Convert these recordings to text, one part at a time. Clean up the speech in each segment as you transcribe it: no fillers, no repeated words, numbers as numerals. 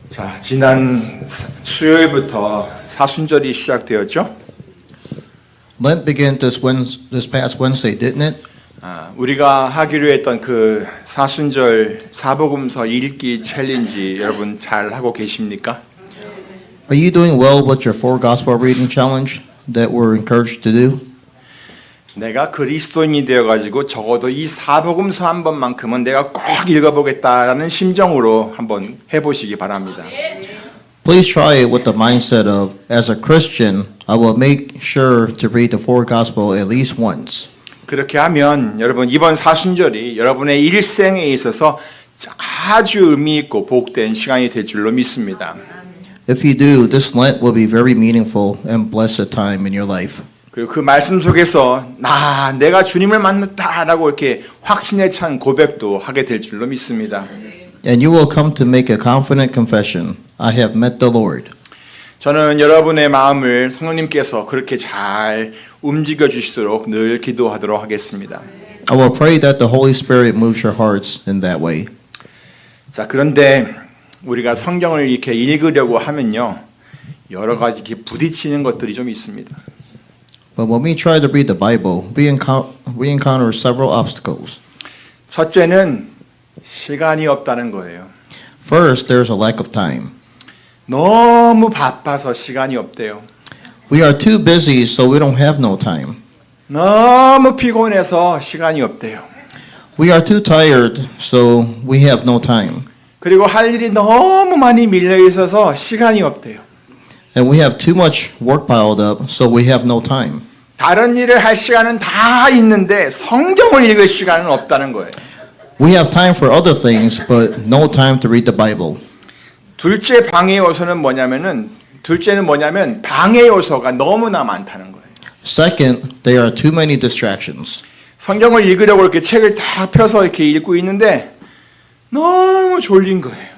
자, 지난 수요일부터 사순절이 시작되었죠. Lent began this past Wednesday, didn't it? 우리가 하기로 했던 그 사순절 사복음서 읽기 챌린지 여러분 잘 하고 계십니까? Are you doing well with your 4 Gospel reading challenge that we're encouraged to do? 내가 그리스도인이 되어가지고 적어도 이 사복음서 한 번만큼은 내가 꼭 읽어보겠다라는 심정으로 한번 해보시기 바랍니다. Please try it with the mindset of, as a Christian, I will make sure to read the 4 Gospel at least once. 그렇게 하면 여러분 이번 사순절이 여러분의 일생에 있어서 아주 의미 있고 복된 시간이 될 줄로 믿습니다. If you do, this Lent will be very meaningful and blessed time in your life. 그리고 그 말씀 속에서 내가 주님을 만났다라고 이렇게 확신에 찬 고백도 하게 될 줄로 믿습니다. And you will come to make a confident confession. I have met the Lord. 저는 여러분의 마음을 성령님께서 그렇게 잘 움직여 주시도록 늘 기도하도록 하겠습니다. I will pray that the Holy Spirit moves your hearts in that way. 자, 그런데 우리가 성경을 이렇게 읽으려고 하면요, 여러 가지 이렇게 부딪히는 것들이 좀 있습니다. But when we try to read the Bible, we encounter several obstacles. 첫째는 시간이 없다는 거예요. First, there's a lack of time. 너무 바빠서 시간이 없대요. We are too busy, so we don't have no time. 너무 피곤해서 시간이 없대요. We are too tired, so we have no time. 그리고 할 일이 너무 많이 밀려 있어서 시간이 없대요. And we have too much work piled up, so we have no time. 다른 일을 할 시간은 다 있는데 성경을 읽을 시간은 없다는 거예요. We have time for other things, but no time to read the Bible. 둘째 방해 요소는 뭐냐면 방해 요소가 너무나 많다는 거예요. Second, there are too many distractions. 성경을 읽으려고 이렇게 책을 다 펴서 이렇게 읽고 있는데 너무 졸린 거예요.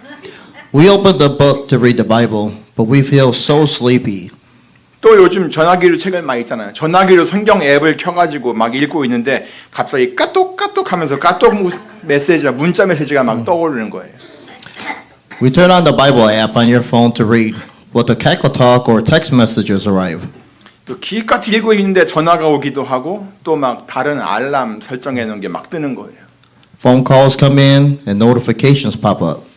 We open the book to read the Bible, but we feel so sleepy. 또 요즘 전화기로 책을 많이 읽잖아요. 전화기로 성경 앱을 켜가지고 막 읽고 있는데 갑자기 까똑까똑 하면서 까똑 메시지가 문자 메시지가 막 떠오르는 거예요. We turn on the Bible app on your phone to read, but the KakaoTalk or text messages arrive. 또 기껏 읽고 있는데 전화가 오기도 하고 또 막 다른 알람 설정해 놓은 게 막 뜨는 거예요. Phone calls come in and notifications pop up.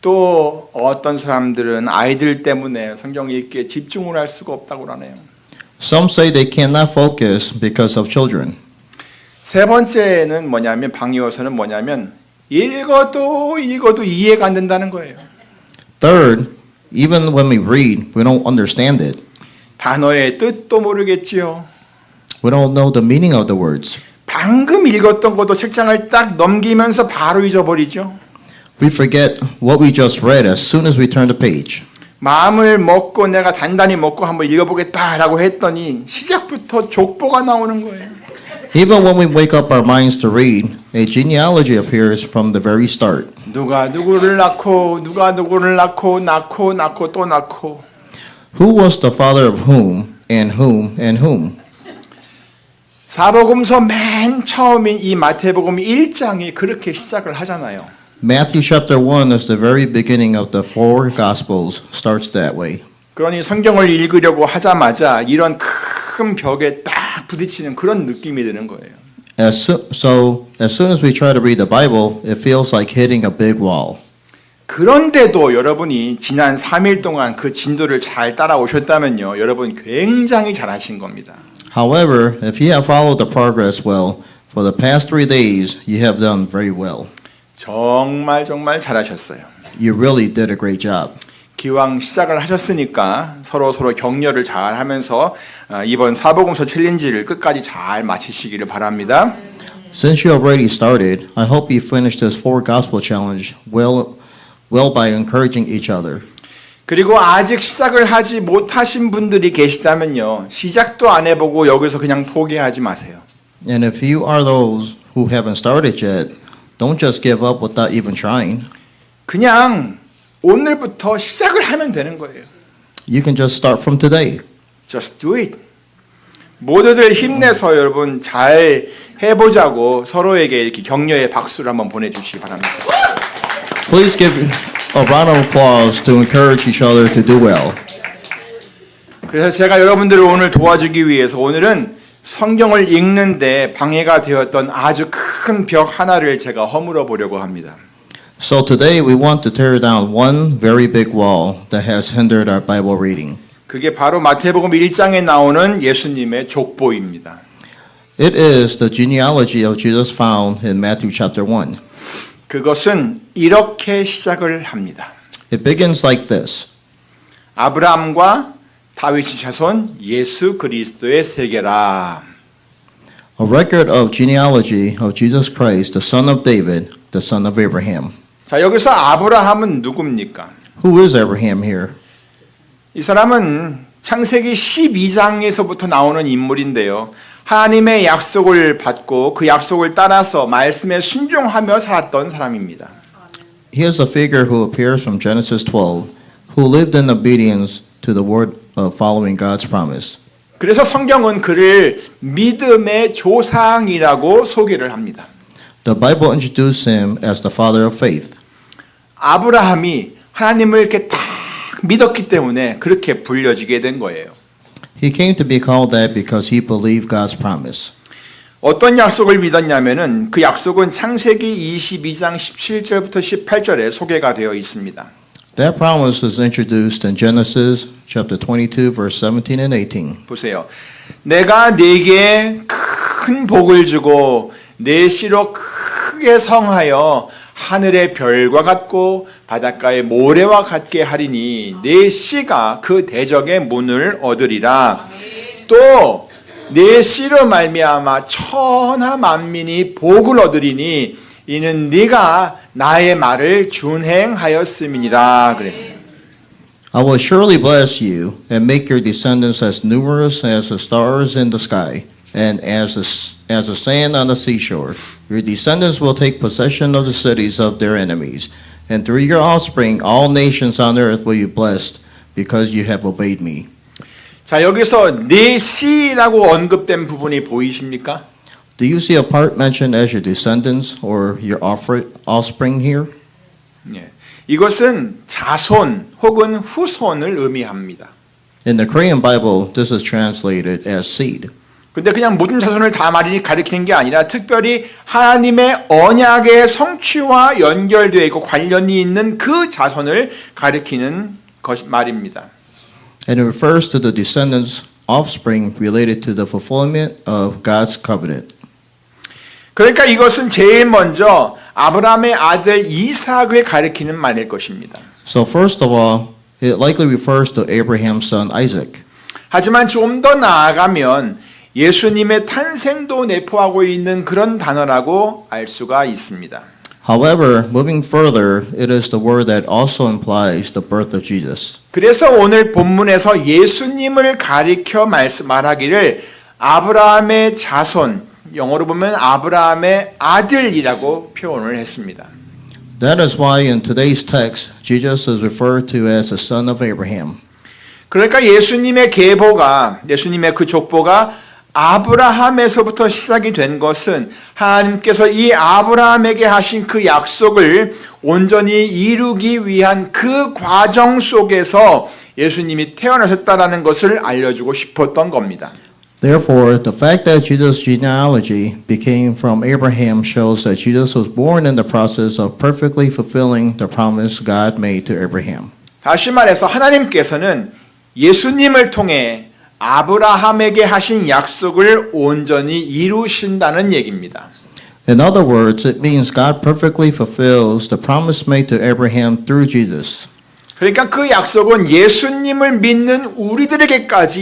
또 어떤 사람들은 아이들 때문에 성경 읽기에 집중을 할 수가 없다고 하네요. Some say they cannot focus because of children. 세 번째는 방해 요소는 읽어도 이해가 안 된다는 거예요. Third, even when we read, we don't understand it. 단어의 뜻도 모르겠지요. We don't know the meaning of the words. 방금 읽었던 것도 책장을 딱 넘기면서 바로 잊어버리죠. We forget what we just read as soon as we turn the page. 마음을 먹고 내가 단단히 먹고 한번 읽어보겠다라고 했더니 시작부터 족보가 나오는 거예요. Even when we wake up our minds to read, a genealogy appears from the very start. 누가 누구를 낳고 누가 누구를 낳고 또 낳고. Who was the father of whom and whom and whom? 사복음서 맨 처음인 이 마태복음 1장이 그렇게 시작을 하잖아요. Matthew chapter 1 is the very beginning of the 4 Gospels, starts that way. 그러니 성경을 읽으려고 하자마자 이런 큰 벽에 딱 부딪히는 그런 느낌이 드는 거예요. So as soon as we try to read the Bible, it feels like hitting a big wall. 그런데도 여러분이 지난 3일 동안 그 진도를 잘 따라오셨다면요, 여러분 굉장히 잘하신 겁니다. However, if you have followed the progress well, for the past 3 days, you have done very well. 정말 잘하셨어요. You really did a great job. 기왕 시작을 하셨으니까 서로 격려를 잘 하면서 이번 사복음서 챌린지를 끝까지 잘 마치시기를 바랍니다. Since you already started, I hope you finish this 4 Gospel challenge well by encouraging each other. 그리고 아직 시작을 하지 못하신 분들이 계시다면요, 시작도 안 해보고 여기서 그냥 포기하지 마세요. And if you are those who haven't started yet, don't just give up without even trying. 그냥 오늘부터 시작을 하면 되는 거예요. You can just start from today. Just do it. 모두들 힘내서 여러분 잘 해보자고 서로에게 이렇게 격려의 박수를 한번 보내주시기 바랍니다. Please give a round of applause to encourage each other to do well. 그래서 제가 여러분들을 오늘 도와주기 위해서 오늘은 성경을 읽는데 방해가 되었던 아주 큰 벽 하나를 제가 허물어 보려고 합니다. So today we want to tear down one very big wall that has hindered our Bible reading. 그게 바로 마태복음 1장에 나오는 예수님의 족보입니다. It is the genealogy of Jesus found in Matthew chapter 1. 그것은 이렇게 시작을 합니다. It begins like this. 아브라함과 다윗의 자손 예수 그리스도의 세계라. A record of genealogy of Jesus Christ, the son of David, the son of Abraham. 자, 여기서 아브라함은 누굽니까? Who is Abraham here? 이 사람은 창세기 12장에서부터 나오는 인물인데요. 하나님의 약속을 받고 그 약속을 따라서 말씀에 순종하며 살았던 사람입니다. He is a figure who appears from Genesis 12, who lived in obedience to the word of following God's promise. 그래서 성경은 그를 믿음의 조상이라고 소개를 합니다. The Bible introduced him as the father of faith. 아브라함이 하나님을 이렇게 딱 믿었기 때문에 그렇게 불려지게 된 거예요. He came to be called that because he believed God's promise. 어떤 약속을 믿었냐면은 그 약속은 창세기 22장 17절부터 18절에 소개가 되어 있습니다. That promise is introduced in Genesis chapter 22 verse 17 and 18. 보세요. 내가 네게 큰 복을 주고 내 씨로 크게 성하여 하늘의 별과 같고 바닷가의 모래와 같게 하리니 내 씨가 그 대적의 문을 얻으리라. 또 내 씨로 말미암아 천하 만민이 복을 얻으리니 이는 네가 나의 말을 준행하였음이니라 그랬어요. I will surely bless you and make your descendants as numerous as the stars in the sky and as the sand on the seashore. Your descendants will take possession of the cities of their enemies, and through your offspring all nations on earth will be blessed because you have obeyed me. 자, 여기서 내 씨라고 언급된 부분이 보이십니까? Do you see a part mentioned as your descendants or your offspring here? 예. 이것은 자손 혹은 후손을 의미합니다. In the Korean Bible, this is translated as seed. 근데 그냥 모든 자손을 다 가리키는 게 아니라 특별히 하나님의 언약의 성취와 연결되어 있고 관련이 있는 그 자손을 가리키는 말입니다. And it refers to the descendants, offspring related to the fulfillment of God's covenant. 그러니까 이것은 제일 먼저 아브라함의 아들 이삭을 가리키는 말일 것입니다. So first of all, it likely refers to Abraham's son Isaac. 하지만 좀 더 나아가면 예수님의 탄생도 내포하고 있는 그런 단어라고 알 수가 있습니다. However, moving further, it is the word that also implies the birth of Jesus. 그래서 오늘 본문에서 예수님을 가리켜 말하기를 아브라함의 자손, 영어로 보면 아브라함의 아들이라고 표현을 했습니다. That is why in today's text, Jesus is referred to as the son of Abraham. 그러니까 예수님의 계보가, 예수님의 그 족보가 아브라함에서부터 시작이 된 것은 하나님께서 이 아브라함에게 하신 그 약속을 온전히 이루기 위한 그 과정 속에서 예수님이 태어나셨다라는 것을 알려주고 싶었던 겁니다. Therefore, the fact that Jesus' genealogy became from Abraham shows that Jesus was born in the process of perfectly fulfilling the promise God made to Abraham. 다시 말해서 하나님께서는 예수님을 통해 아브라함에게 하신 약속을 온전히 이루신다는 얘기입니다. In other words, it means God perfectly fulfills the promise made to Abraham through Jesus. 그러니까 그 약속은 예수님을 믿는 우리들에게까지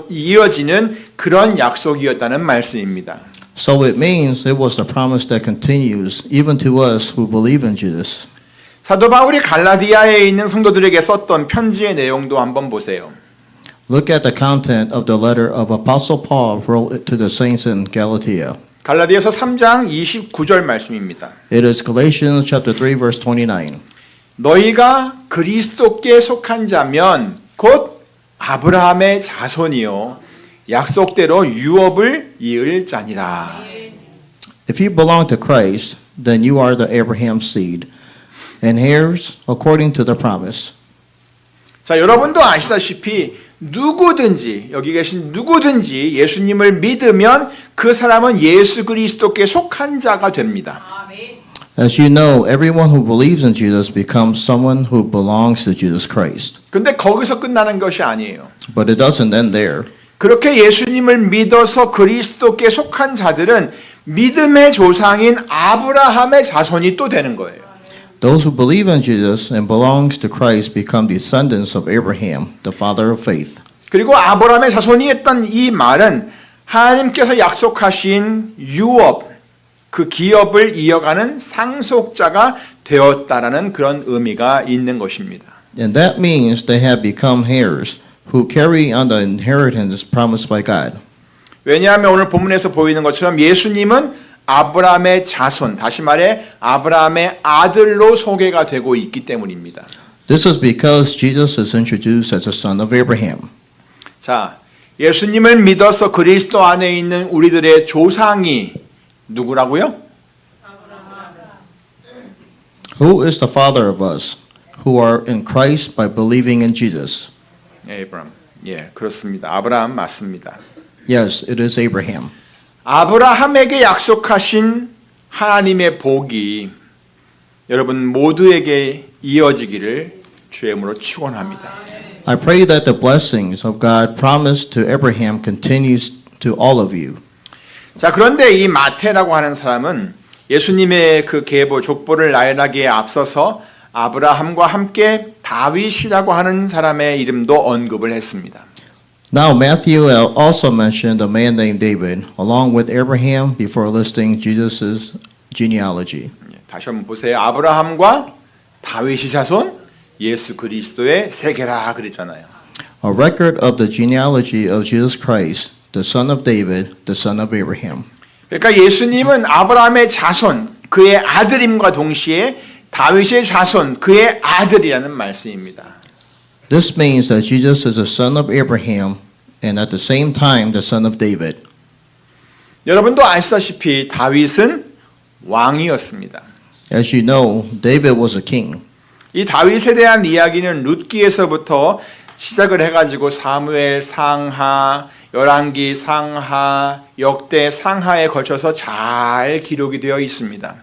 이어지는 그런 약속이었다는 말씀입니다. So it means it was the promise that continues even to us who believe in Jesus. 사도 바울이 갈라디아에 있는 성도들에게 썼던 편지의 내용도 한번 보세요. Look at the content of the letter of Apostle Paul wrote to the saints in Galatia. 갈라디아서 3장 29절 말씀입니다. It is Galatians chapter 3 verse 29. 너희가 그리스도께 속한 자면 곧 아브라함의 자손이요 약속대로 유업을 이을 자니라. If you belong to Christ, then you are the Abraham seed, and heirs according to the promise. 자, 여러분도 아시다시피 누구든지 여기 계신 누구든지 예수님을 믿으면 그 사람은 예수 그리스도께 속한 자가 됩니다. As you know, everyone who believes in Jesus becomes someone who belongs to Jesus Christ. 근데 거기서 끝나는 것이 아니에요. But it doesn't end there. 그렇게 예수님을 믿어서 그리스도께 속한 자들은 믿음의 조상인 아브라함의 자손이 또 되는 거예요. Those who believe in Jesus and belongs to Christ become descendants of Abraham, the father of faith. 그리고 아브라함의 자손이 했던 이 말은 하나님께서 약속하신 유업, 그 기업을 이어가는 상속자가 되었다라는 그런 의미가 있는 것입니다. And that means they have become heirs who carry on the inheritance promised by God. 왜냐하면 오늘 본문에서 보이는 것처럼 예수님은 아브라함의 자손, 다시 말해 아브라함의 아들로 소개가 되고 있기 때문입니다. This is because Jesus is introduced as the son of Abraham. 자, 예수님을 믿어서 그리스도 안에 있는 우리들의 조상이 누구라고요? Who is the father of us who are in Christ by believing in Jesus? 아브라함. 예, 그렇습니다. 아브라함 맞습니다. Yes, it is Abraham. 아브라함에게 약속하신 하나님의 복이 여러분 모두에게 이어지기를 주의 이름으로 축원합니다. I pray that the blessings of God promised to Abraham continues to all of you. 자, 그런데 이 마태라고 하는 사람은 예수님의 그 계보 족보를 나열하기에 앞서서 아브라함과 함께 다윗이라고 하는 사람의 이름도 언급을 했습니다. Now Matthew also mentioned a man named David along with Abraham before listing Jesus' genealogy. 다시 한번 보세요. 아브라함과 다윗이 자손 예수 그리스도의 세계라 그랬잖아요. A record of the genealogy of Jesus Christ, the son of David, the son of Abraham. 그러니까 예수님은 아브라함의 자손, 그의 아들임과 동시에 다윗의 자손, 그의 아들이라는 말씀입니다. This means that Jesus is the son of Abraham and at the same time the son of David. 여러분도 아시다시피 다윗은 왕이었습니다. As you know, David was a king. 이 다윗에 대한 이야기는 룻기에서부터 시작을 해가지고 사무엘 상하, 열왕기 상하, 역대 상하에 걸쳐서 잘 기록이 되어 있습니다.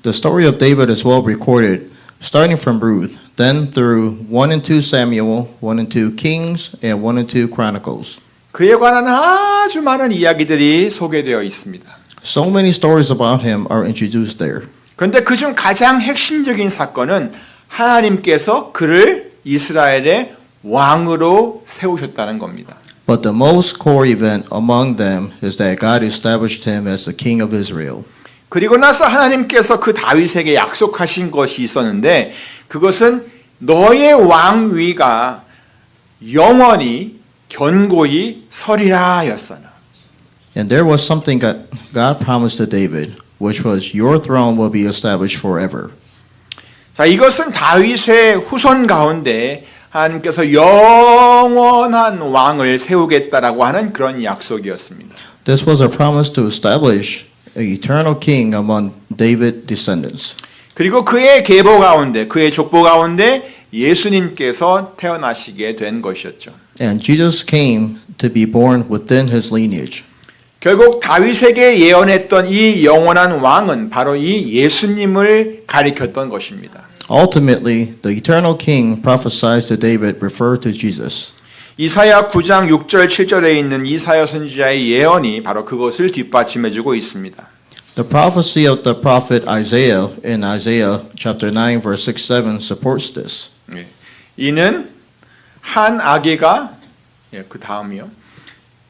The story of David is well recorded, starting from Ruth, then through 1 and 2 Samuel, 1 and 2 Kings, and 1 and 2 Chronicles. 그에 관한 아주 많은 이야기들이 소개되어 있습니다. So many stories about him are introduced there. 그런데 그중 가장 핵심적인 사건은 하나님께서 그를 이스라엘의 왕으로 세우셨다는 겁니다. But the most core event among them is that God established him as the king of Israel. 그리고 나서 하나님께서 그 다윗에게 약속하신 것이 있었는데 그것은 너의 왕위가 영원히 견고히 서리라 였어요. And there was something God promised to David, which was your throne will be established forever. 자, 이것은 다윗의 후손 가운데 하나님께서 영원한 왕을 세우겠다라고 하는 그런 약속이었습니다. This was a promise to establish an eternal king among David's descendants. 그리고 그의 계보 가운데, 그의 족보 가운데 예수님께서 태어나시게 된 것이었죠. And Jesus came to be born within his lineage. 결국 다윗에게 예언했던 이 영원한 왕은 바로 이 예수님을 가리켰던 것입니다. Ultimately, the eternal king prophesied to David referred to Jesus. 이사야 9장 6절 7절에 있는 이사야 선지자의 예언이 바로 그것을 뒷받침해주고 있습니다. The prophecy of the prophet Isaiah in Isaiah chapter 9 verse 6, 7 supports this. 이는 한 아기가 그 다음이요.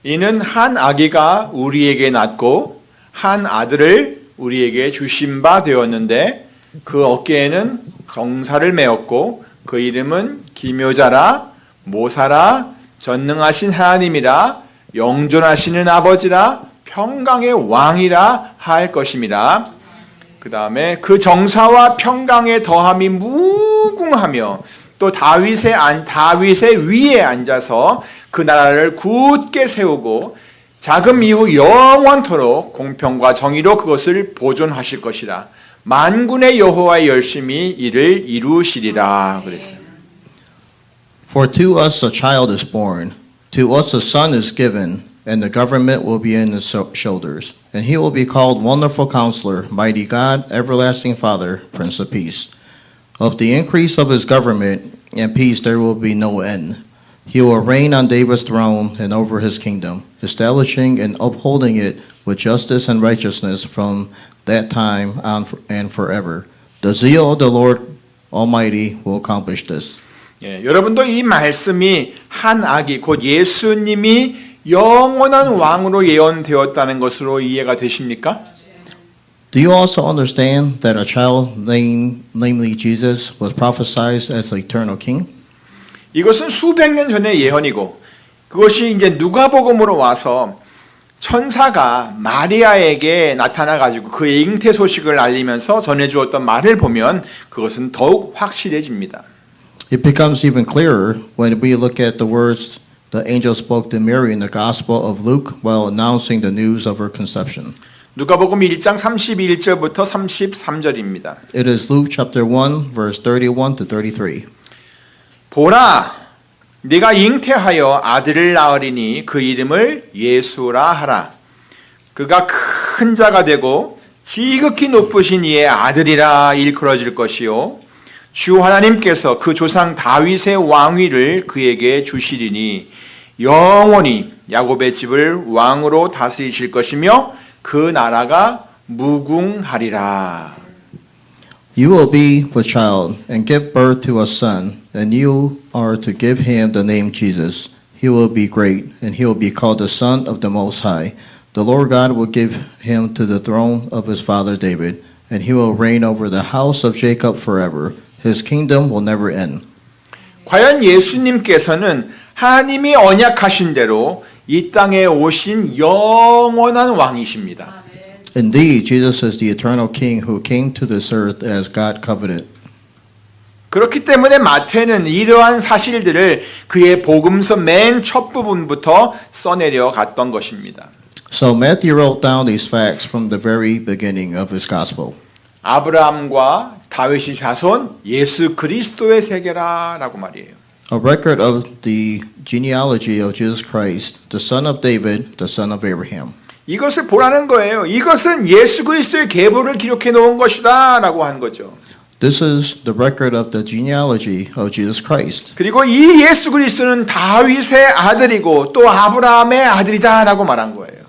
이는 한 아기가 우리에게 낳고 한 아들을 우리에게 주신 바 되었는데 그 어깨에는 정사를 메었고 그 이름은 기묘자라 모사라 전능하신 하나님이라 영존하시는 아버지라 평강의 왕이라 할 것임이라. 그 다음에 그 정사와 평강의 더함이 무궁하며 또 다윗의 위에 앉아서 그 나라를 굳게 세우고 자금 이후 영원토록 공평과 정의로 그것을 보존하실 것이라. 만군의 여호와의 열심히 이를 이루시리라 그랬어요. For to us a child is born, to us a son is given, and the government will be in his shoulders. And he will be called Wonderful Counselor, Mighty God, Everlasting Father, Prince of Peace. Of the increase of his government and peace there will be no end. He will reign on David's throne and over his kingdom, establishing and upholding it with justice and righteousness from that time on and forever. The zeal of the Lord Almighty will accomplish this. 예, 여러분도 이 말씀이 한 아기 곧 예수님이 영원한 왕으로 예언되었다는 것으로 이해가 되십니까? Do you also understand that a child namely Jesus was prophesied as the eternal king? 이것은 수백 년 전의 예언이고 그것이 이제 누가복음으로 와서 천사가 마리아에게 나타나 가지고 그의 잉태 소식을 알리면서 전해 주었던 말을 보면 그것은 더욱 확실해집니다. It becomes even clearer when we look at the words the angel spoke to Mary in the Gospel of Luke while announcing the news of her conception. 누가복음 1장 31절부터 33절입니다. It is Luke chapter 1 verse 31 to 33. 보라, 네가 잉태하여 아들을 낳으리니 그 이름을 예수라 하라. 그가 큰 자가 되고 지극히 높으신 이의 아들이라 일컬어질 것이요 주 하나님께서 그 조상 다윗의 왕위를 그에게 주시리니 영원히 야곱의 집을 왕으로 다스리실 것이며 그 나라가 무궁하리라. You will be with child and give birth to a son, and you are to give him the name Jesus. He will be great, and he will be called the Son of the Most High. The Lord God will give him to the throne of his father David, and he will reign over the house of Jacob forever. His kingdom will never end. 과연 예수님께서는 하나님이 언약하신 대로 이 땅에 오신 영원한 왕이십니다. Indeed, Jesus is the eternal King who came to this earth as God covenanted. 그렇기 때문에 마태는 이러한 사실들을 그의 복음서 맨 첫 부분부터 써내려 갔던 것입니다. So Matthew wrote down these facts from the very beginning of his gospel. 아브라함과 다윗의 자손 예수 그리스도의 세계라라고 말이에요. A record of the genealogy of Jesus Christ, the son of David, the son of Abraham. 이것을 보라는 거예요. 이것은 예수 그리스도의 계보를 기록해 놓은 것이다라고 한 거죠. This is the record of the genealogy of Jesus Christ. 그리고 이 예수 그리스도는 다윗의 아들이고 또 아브라함의 아들이다라고 말한 거예요.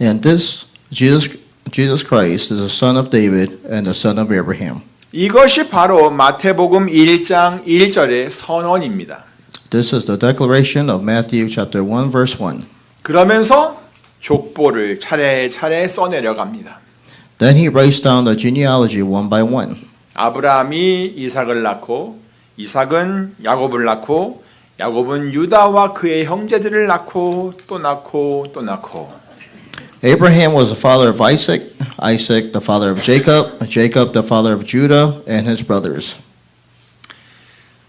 And this Jesus Christ is the son of David and the son of Abraham. 이것이 바로 마태복음 1장 1절의 선언입니다. This is the declaration of Matthew chapter 1 verse 1. 그러면서 족보를 차례차례 써내려 갑니다. Then he writes down the genealogy one by one. 아브라함이 이삭을 낳고 이삭은 야곱을 낳고 야곱은 유다와 그의 형제들을 낳고 또 낳고 또 낳고 Abraham was the father of Isaac, Isaac the father of Jacob, Jacob the father of Judah and his brothers.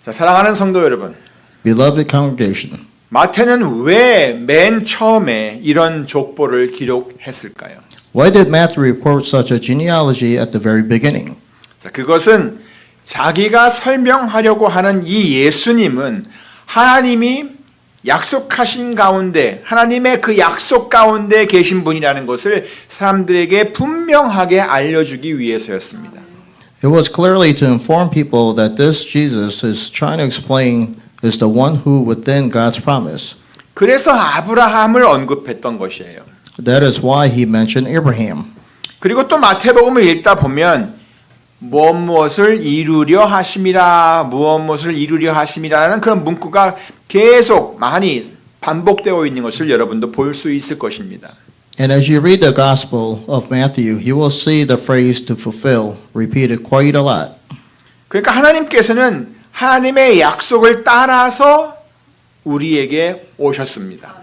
자, 사랑하는 성도 여러분, Beloved congregation, 마태는 왜 맨 처음에 이런 족보를 기록했을까요? why did Matthew report such a genealogy at the very beginning? 자, 그것은 자기가 설명하려고 하는 이 예수님은 하나님이 약속하신 가운데 하나님의 그 약속 가운데 계신 분이라는 것을 사람들에게 분명하게 알려주기 위해서였습니다. It was clearly to inform people that this Jesus is trying to explain is the one who within God's promise. 그래서 아브라함을 언급했던 것이에요. That is why he mentioned Abraham. 그리고 또 마태복음을 읽다 보면 무엇을 이루려 하심이라 무엇을 이루려 하심이라는 그런 문구가 계속 많이 반복되어 있는 것을 여러분도 볼 수 있을 것입니다. And as you read the Gospel of Matthew, you will see the phrase to fulfill repeated quite a lot. 그러니까 하나님께서는 하나님의 약속을 따라서 우리에게 오셨습니다.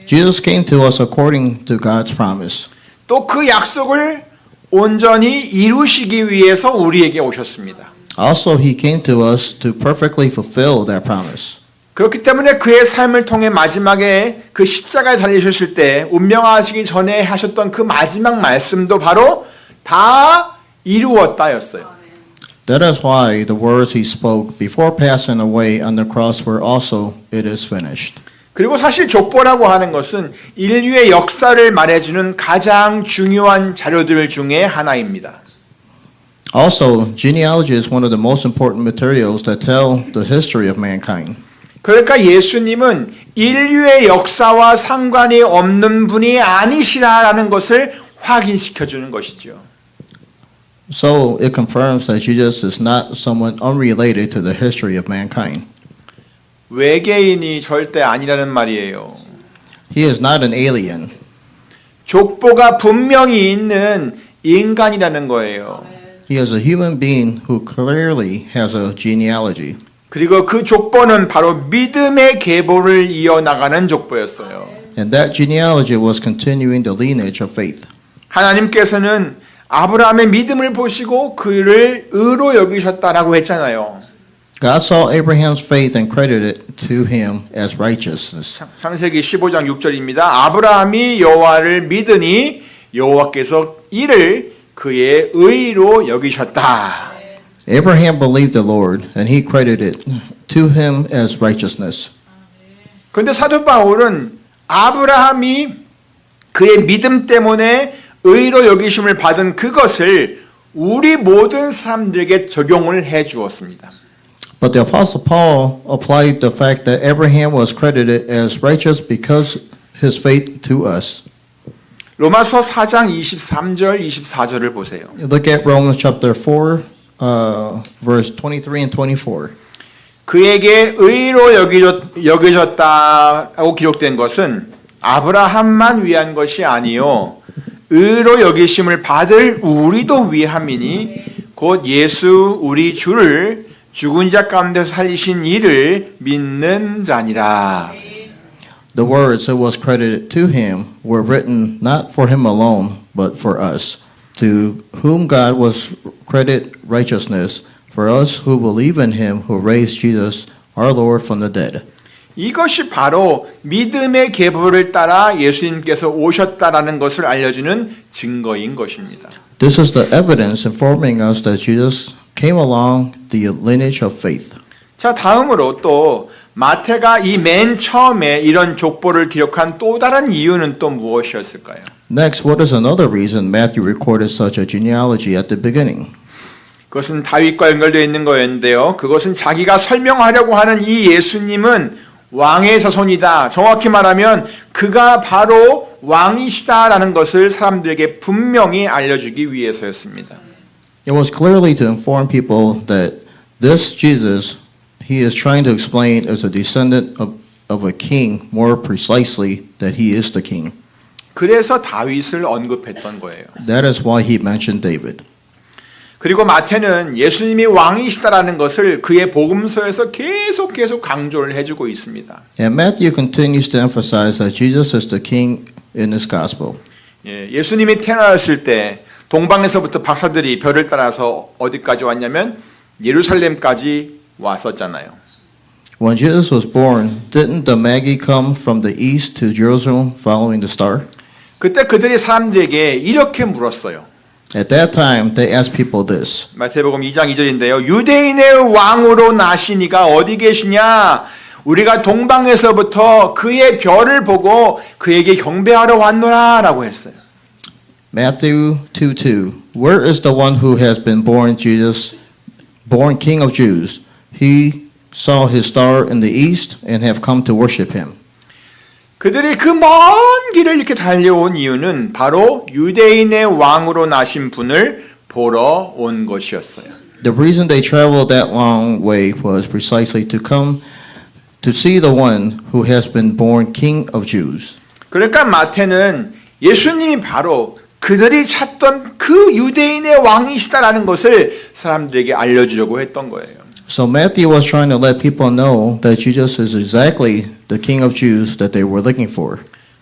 Jesus came to us according to God's promise. 또 그 약속을 온전히 이루시기 위해서 우리에게 오셨습니다. Also, he came to us to perfectly fulfill that promise. 그렇기 때문에 그의 삶을 통해 마지막에 그 십자가에 달리셨을 때 운명하시기 전에 하셨던 그 마지막 말씀도 바로 다 이루었다였어요. That is why the words he spoke before passing away on the cross were also, it is finished. 그리고 사실 족보라고 하는 것은 인류의 역사를 말해주는 가장 중요한 자료들 중에 하나입니다. Also, genealogy is one of the most important materials that tell the history of mankind. 그러니까 예수님은 인류의 역사와 상관이 없는 분이 아니시라라는 것을 확인시켜 주는 것이죠. So it confirms that Jesus is not someone unrelated to the history of mankind. 외계인이 절대 아니라는 말이에요. He is not an alien. 족보가 분명히 있는 인간이라는 거예요. He is a human being who clearly has a genealogy. 그리고 그 족보는 바로 믿음의 계보를 이어나가는 족보였어요. And that genealogy was continuing the lineage of faith. 하나님께서는 아브라함의 믿음을 보시고 그를 의로 여기셨다라고 했잖아요. God saw Abraham's faith and credited it to him as righteousness. 창세기 15장 6절입니다. 아브라함이 여호와를 믿으니 여호와께서 이를 그의 의로 여기셨다. Abraham believed the Lord, and he credited to him as righteousness. 그런데 사도 바울은 아브라함이 그의 믿음 때문에 의로 여기심을 받은 그것을 우리 모든 사람들에게 적용을 해 주었습니다. But the Apostle Paul applied the fact that Abraham was credited as righteous because his faith to us. 로마서 4장 23절 24절을 보세요. Look at Romans chapter 4, verse 23 and 24. 그에게 의로 여겨졌다고 기록된 것은 아브라함만 위한 것이 아니요 의로 여기심을 받을 우리도 위함이니 곧 예수 우리 주를 죽은 자 가운데서 살리신 이를 믿는 자니라. The words that was credited to him were written not for him alone, but for us, to whom God was credited righteousness, for us who believe in him who raised Jesus, our Lord, from the dead. 이것이 바로 믿음의 계보를 따라 예수님께서 오셨다라는 것을 알려주는 증거인 것입니다. This is the evidence informing us that Jesus came along the lineage of faith. 자, 다음으로 또 마태가 이 맨 처음에 이런 족보를 기록한 또 다른 이유는 또 무엇이었을까요? Next, what is another reason Matthew recorded such a genealogy at the beginning? 그것은 다윗과 연결되어 있는 거였는데요. 그것은 자기가 설명하려고 하는 이 예수님은 왕의 자손이다. 정확히 말하면 그가 바로 왕이시다라는 것을 사람들에게 분명히 알려주기 위해서였습니다. It was clearly to inform people that this Jesus, he is trying to explain as a descendant of a king more precisely that he is the king. 그래서 다윗을 언급했던 거예요. That is why he mentioned David. 그리고 마태는 예수님이 왕이시다라는 것을 그의 복음서에서 계속 강조를 해주고 있습니다. And Matthew continues to emphasize that Jesus is the king in his gospel. 예수님이 태어났을 때 동방에서부터 박사들이 별을 따라서 어디까지 왔냐면 예루살렘까지 왔었잖아요. When Jesus was born, didn't the Magi come from the east to Jerusalem following the star? 그때 그들이 사람들에게 이렇게 물었어요. At that time, they asked people this. 마태복음 2장 2절인데요. 유대인의 왕으로 나시니가 어디 계시냐? 우리가 동방에서부터 그의 별을 보고 그에게 경배하러 왔노라 라고 했어요. Matthew 2:2. Where is the one who has been born Jesus, born King of Jews? He saw his star in the east and have come to worship him. 그들이 그 먼 길을 이렇게 달려온 이유는 바로 유대인의 왕으로 나신 분을 보러 온 것이었어요. The reason they traveled that long way was precisely to come to see the one who has been born King of Jews. 그러니까 마태는 예수님이 바로 그들이 찾던 그 유대인의 왕이시다라는 것을 사람들에게 알려주려고 했던 거예요. So Matthew was trying to let people know that Jesus is exactly the King of Jews that they were looking for.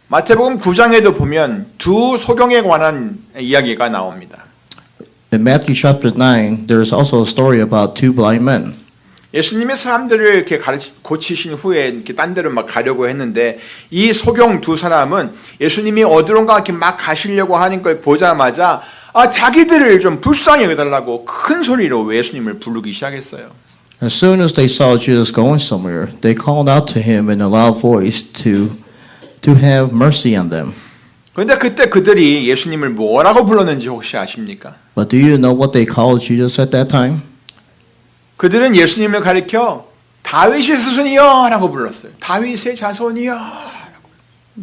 마태복음 9장에도 보면 두 소경에 관한 이야기가 나옵니다. In Matthew chapter 9, there is also a story about two blind men. 예수님이 사람들을 이렇게 고치신 후에 이렇게 딴 데로 막 가려고 했는데 이 소경 두 사람은 예수님이 어디론가 이렇게 막 가시려고 하는 걸 보자마자 자기들을 좀 불쌍히 여겨달라고 큰 소리로 예수님을 부르기 시작했어요. As soon as they saw Jesus going somewhere, they called out to him in a loud voice to have mercy on them. 그런데 그때 그들이 예수님을 뭐라고 불렀는지 혹시 아십니까? But do you know what they called Jesus at that time? 그들은 예수님을 가리켜 다윗의 자손이여 라고 불렀어요. 다윗의 자손이여.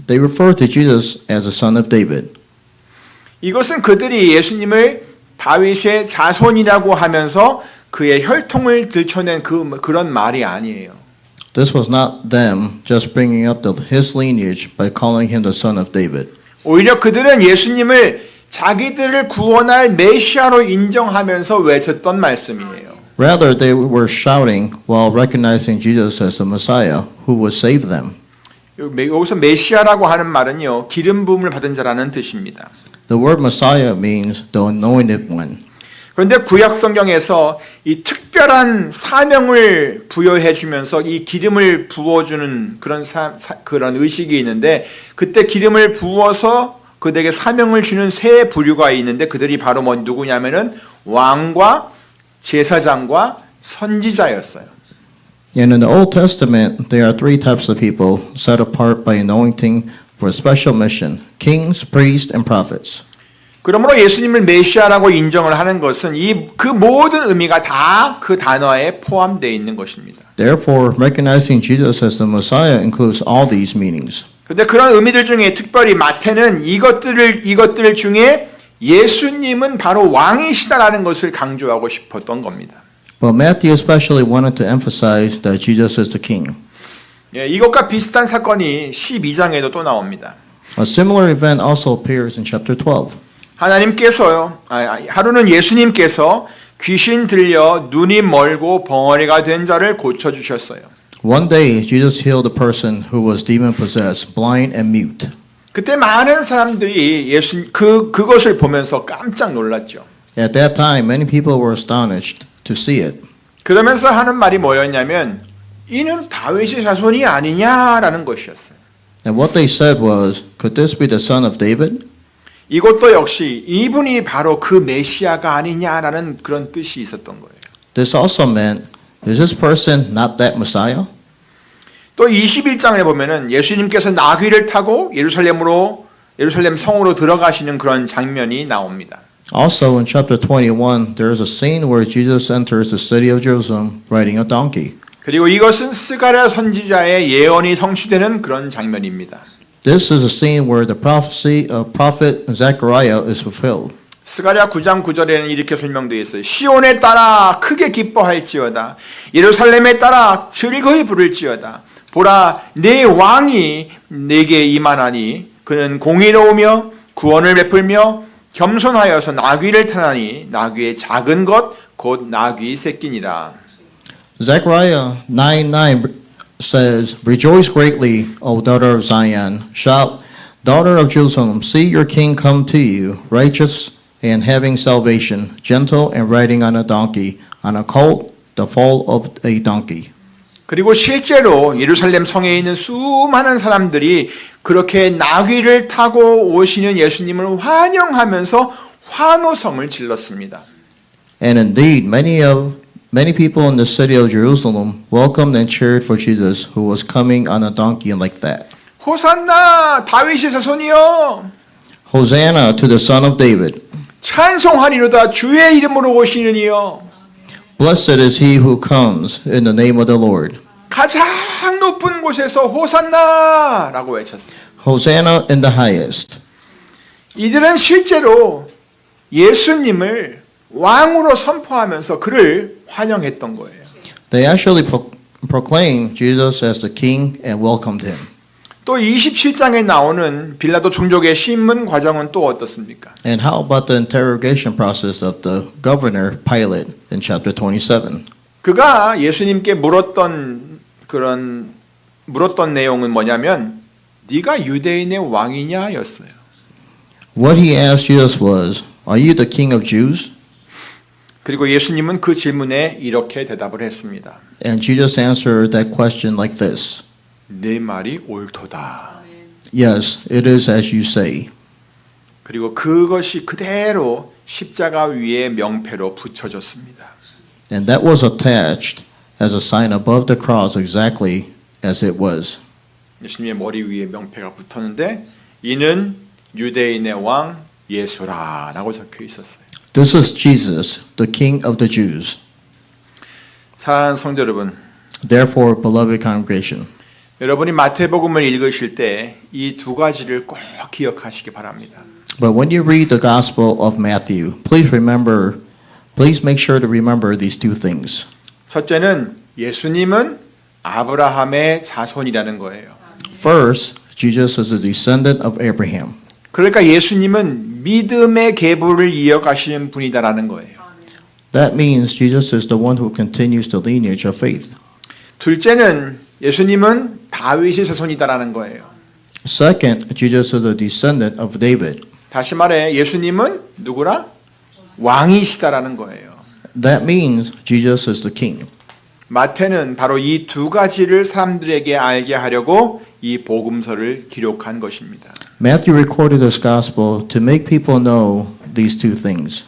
They referred to Jesus as the son of David. 이것은 그들이 예수님을 다윗의 자손이라고 하면서 그의 혈통을 들춰낸 그런 말이 아니에요. This was not them just bringing up his lineage by calling him the son of David. 오히려 그들은 예수님을 자기들을 구원할 메시아로 인정하면서 외쳤던 말씀이에요. Rather, they were shouting while recognizing Jesus as the Messiah who would save them. 여기서 메시아라고 하는 말은요, 기름 부음을 받은 자라는 뜻입니다. The word Messiah means the anointed one. 그런데 구약 성경에서 이 특별한 사명을 부여해 주면서 이 기름을 부어주는 그런 의식이 있는데, 그때 기름을 부어서 그들에게 사명을 주는 세 부류가 있는데, 그들이 바로 누구냐면은 왕과 제사장과 선지자였어요. And in the Old Testament, there are three types of people set apart by anointing for a special mission: kings, priests, and prophets. 그러므로 예수님을 메시아라고 인정을 하는 것은 그 모든 의미가 다 그 단어에 포함되어 있는 것입니다. Therefore, recognizing Jesus as the Messiah includes all these meanings. 그런데 그런 의미들 중에 특별히 마태는 이것들 중에 예수님은 바로 왕이시다라는 것을 강조하고 싶었던 겁니다. But Matthew especially wanted to emphasize that Jesus is the king. 예, 이것과 비슷한 사건이 12장에도 또 나옵니다. A similar event also appears in chapter 12. 하루는 예수님께서 귀신 들려 눈이 멀고 벙어리가 된 자를 고쳐주셨어요. One day, Jesus healed a person who was demon-possessed, blind and mute. 그때 많은 사람들이 그것을 보면서 깜짝 놀랐죠. At that time, many people were astonished to see it. 그러면서 하는 말이 뭐였냐면, 이는 다윗의 자손이 아니냐라는 것이었어요. And what they said was, could this be the son of David? 이것도 역시 이분이 바로 그 메시아가 아니냐라는 그런 뜻이 있었던 거예요. This also meant, is this person not that Messiah? 또 21장에 보면은 예수님께서 나귀를 타고 예루살렘 성으로 들어가시는 그런 장면이 나옵니다. Also in chapter 21, there is a scene where Jesus enters the city of Jerusalem riding a donkey. 그리고 이것은 스가랴 선지자의 예언이 성취되는 그런 장면입니다. This is a scene where the prophecy of prophet Zechariah is fulfilled. 스가랴 9장 9절에는 이렇게 설명되어 있어요. 시온에 따라 크게 기뻐할지어다. 예루살렘에 따라 즐거이 부를지어다. 보라, 내 왕이 내게 임하나니 그는 공의로우며 구원을 베풀며 겸손하여서 나귀를 타나니 나귀의 작은 것 곧 나귀 새끼니라. Zechariah 9:9 says, Rejoice greatly, O daughter of Zion. Shout, daughter of Jerusalem, see your king come to you, righteous and having salvation, gentle and riding on a donkey, on a colt, the foal of a donkey. 그리고 실제로 예루살렘 성에 있는 수많은 사람들이 그렇게 나귀를 타고 오시는 예수님을 환영하면서 환호성을 질렀습니다. And indeed, many people in the city of Jerusalem welcomed and cheered for Jesus, who was coming on a donkey like that. 호산나 다윗의 자손이여. Hosanna to the son of David. 찬송하리로다 주의 이름으로 오시느니여. Blessed is he who comes in the name of the Lord. 가장 높은 곳에서 호산나라고 외쳤어요. Hosanna in the highest. 이들은 실제로 예수님을 왕으로 선포하면서 그를 환영했던 거예요. They actually proclaimed Jesus as the king and welcomed him. 또 27장에 나오는 빌라도 총독의 신문 과정은 또 어떻습니까? And how about the interrogation process of the governor Pilate in chapter 27? 그가 예수님께 물었던 내용은 뭐냐면 네가 유대인의 왕이냐였어요. What he asked Jesus was, Are you the king of Jews? 그리고 예수님은 그 질문에 이렇게 대답을 했습니다. And Jesus answered that question like this. 내 말이 옳도다. Yes, it is as you say. 그리고 그것이 그대로 십자가 위에 명패로 붙여졌습니다. And that was attached as a sign above the cross exactly as it was. 예수님의 머리 위에 명패가 붙었는데 이는 유대인의 왕 예수라라고 적혀 있었어요. This is Jesus, the King of the Jews. 사랑하는 성도 여러분, Therefore, beloved congregation, 여러분이 마태복음을 읽으실 때 이 두 가지를 꼭 기억하시기 바랍니다. but when you read the Gospel of Matthew, please make sure to remember these two things. 첫째는 예수님은 아브라함의 자손이라는 거예요. First, Jesus is a descendant of Abraham. 그러니까 예수님은 믿음의 계보를 이어가시는 분이다라는 거예요. That means Jesus is the one who continues the lineage of faith. 둘째는 예수님은 다윗의 자손이다라는 거예요. Second, Jesus is a descendant of David. 다시 말해 예수님은 누구라? 왕이시다라는 거예요. That means Jesus is the king. 마태는 바로 이 두 가지를 사람들에게 알게 하려고 이 복음서를 기록한 것입니다. Matthew recorded this gospel to make people know these two things.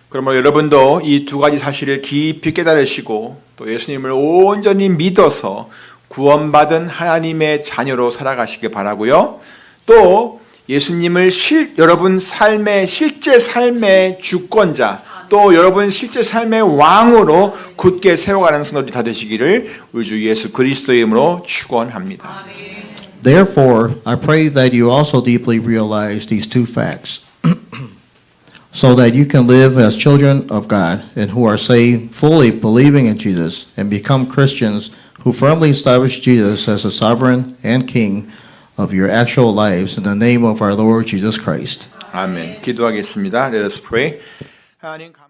그러므로 여러분도 이 두 가지 사실을 깊이 깨달으시고 또 예수님을 온전히 믿어서 구원받은 하나님의 자녀로 살아가시길 바라고요. 또 예수님을 여러분 삶의 실제 삶의 주권자 또 여러분 실제 삶의 왕으로 굳게 세워가는 성도들이 다 되시기를 우리 주 예수 그리스도의 이름으로 축원합니다. Therefore, I pray that you also deeply realize these two facts, so that you can live as children of God and who are saved, fully believing in Jesus, and become Christians who firmly establish Jesus as the sovereign and king of your actual lives in the name of our Lord Jesus Christ. 아멘. 기도하겠습니다. Let us pray. 하나님